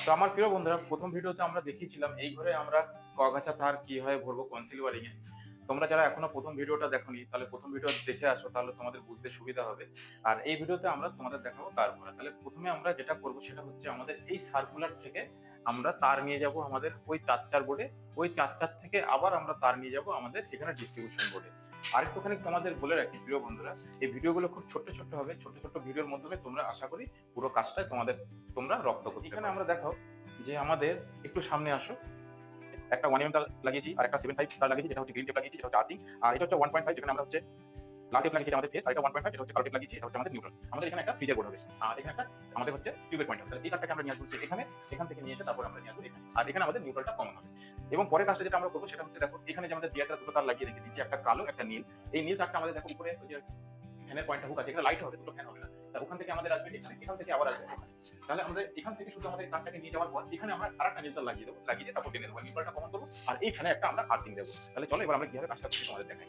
তো আমার প্রিয় বন্ধুরা, প্রথম ভিডিওতে আমরা দেখিয়েছিলাম এই ঘরে আমরা কগাছা তার কিভাবে ভরবো কনসিল ওয়ারিং এ। তোমরা যারা এখনো প্রথম ভিডিওটা দেখোনি, তাহলে প্রথম ভিডিও দেখে আসো, তাহলে তোমাদের বুঝতে সুবিধা হবে। আর এই ভিডিওতে আমরা তোমাদের দেখাবো তার ভরা। তাহলে প্রথমে আমরা যেটা করবো সেটা হচ্ছে আমাদের এই সার্কুলার থেকে আমরা তার নিয়ে যাব আমাদের ওই 4 বোর্ডে, ওই 4 থেকে আবার আমরা তার নিয়ে যাব আমাদের সেখানে ডিস্ট্রিবিউশন বোর্ডে। আরেকটুখানি তোমাদের বলে রাখি প্রিয় বন্ধুরা, এই ভিডিওগুলো খুব ছোট্ট ছোট্ট হবে, ছোট্ট ছোট্ট ভিডিওর মাধ্যমে তোমরা আশা করি পুরো কাজটা তোমরা রপ্ত করতে। এখানে আমরা দেখাও যে আমাদের একটু সামনে আসো, একটা 1 mm তার লাগিয়েছি আর একটা 7.5 তার লাগিয়েছি, যেটা হচ্ছে গ্রিন টেপ লাগিয়েছি, যেটা হচ্ছে আর্থিং। আর এটা হচ্ছে 1.5, যেখানে আমরা হচ্ছে লাল টেপ লাগিয়েছি আমাদের ফেস, আর এটা 1.5 যেটা হচ্ছে কালো টেপ লাগিয়েছি, এটা হচ্ছে আমাদের নিউট্রাল। আমাদের এখানে একটা ফ্রিজের বোর্ড হবে, আর এখানে একটা আমাদের হচ্ছে টিউবের পয়েন্ট হবে। এই তারটাকে আমরা নিয়ে আসবো এখানে, এখান থেকে নিয়ে এসে তারপর আমরা নিয়ে আসবো এখানে, আর এখানে আমাদের নিউট্রালটা কমন হবে। এবং পরের কাজটা যেটা আমরা করবো সেটা হচ্ছে, দেখো এখানে যে আমাদের দিয়াটা দুটো তার লাগিয়ে রেখে দিচ্ছি, একটা কালো একটা নীল। এই নীল তারটা আমাদের দেখো উপরে ওই যে ফ্যানের পয়েন্টটা হুক আছে, এখানে লাইট হবে, দুটো ফ্যান হবে না। তা ওখান থেকে আমাদের আসবে এখানে, এখান থেকে আবার আসবে ওখানে। তাহলে আমাদের এখান থেকে শুধু আমাদের তারটাকে নিয়ে যাওয়ার পর এখানে আমরা আরেকটা নিউট্রাল লাগিয়ে দেবো, লাগিয়ে দিয়ে তারপর টেনে দেবো, নিউট্রালটা কমন করবো, আর এইখানে একটা আমরা আর্থিং দেবো। তাহলে চলো এবার আমরা কিভাবে কাজটা করছি তোমাদের দেখাই।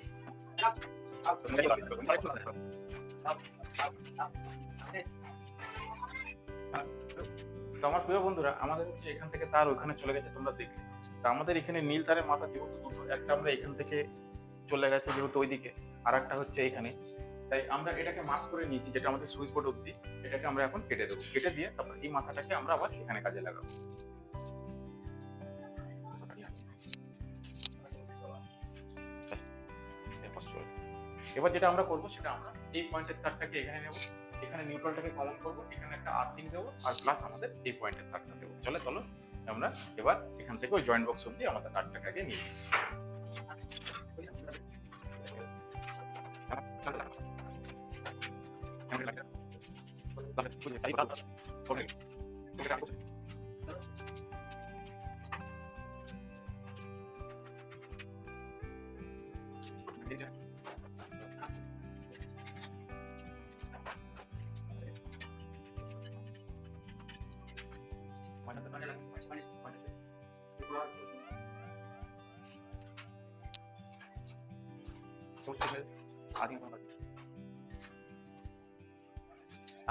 তো আমার প্রিয় বন্ধুরা, আমাদের হচ্ছে এখান থেকে তার ওখানে চলে গেছে, তোমরা দেখলে। তা আমাদের এখানে নীল তারের মাথা যেহেতু দুটো, একটা আমরা এখান থেকে চলে গেছে যেহেতু ওইদিকে, আর একটা হচ্ছে এখানে। তাই আমরা এটাকে মার্ক করে নিয়েছি, যেটা আমাদের সুইচ বোর্ড অব্দি। এটাকে আমরা এখন কেটে দেবো, কেটে দিয়ে তারপর এই মাথাটাকে আমরা আবার এখানে কাজে লাগাবো। এবার যেটা আমরা করবো সেটা আমরা এই পয়েন্টের তারটাকে এখানে নেবো, এখানে নিউট্রালটাকে কমন করবো, এখানে একটা আর্থিং দেবো, আর প্লাস আমাদের এই পয়েন্টের তারটা দেবো। চলো চলো আমরা এবার এখান থেকে ওই জয়েন্ট বক্স অব্দি আমাদের তারটাকে নিয়ে নিই।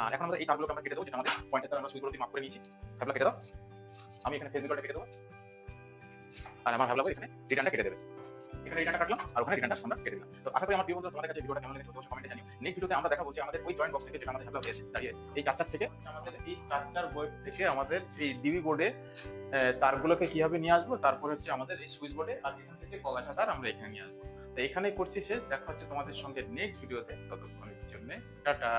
আর এখন আমরা এই তারগুলোকে আমরা কেটে দেবো, যেটা আমাদের পয়েন্টের তার আমরা সুইচ বোর্ড মাপ করে নিয়েছি। তারগুলো কেটে দাও, আমি এখানে ফেসবুকটা কেটে দেবো, আর আমার ভাবলাম এখানে রিটার্নটা কেটে দেবে। এখানে রিটার্নটা কাটলাম, আর ওখানে রিটার্নটা আমরা কেটে দিলাম। তো আশা করি আমার প্রিয় বন্ধুরা তোমাদের কাছে ভিডিওটা কেমন লেগেছে অবশ্যই কমেন্টে জানিও। নেক্সট ভিডিওতে আমরা দেখাবো যে আমাদের ওই জয়েন্ট বক্স থেকে, যেটা আমাদের ভাবলাম দাঁড়িয়ে এই 4 থেকে আমাদের এই 4 বোর্ড থেকে আমাদের এই ডিবি বোর্ডে তারগুলোকে কিভাবে নিয়ে আসবো, তারপর হচ্ছে আমাদের এই সুইচ বোর্ডে, আর এখান থেকে কগাছা তার আমরা এখানে নিয়ে আসবো। তো এখানেই করছি শেষ, দেখা হচ্ছে তোমাদের সঙ্গে নেক্সট ভিডিওতে। ততক্ষণের জন্য টাটা।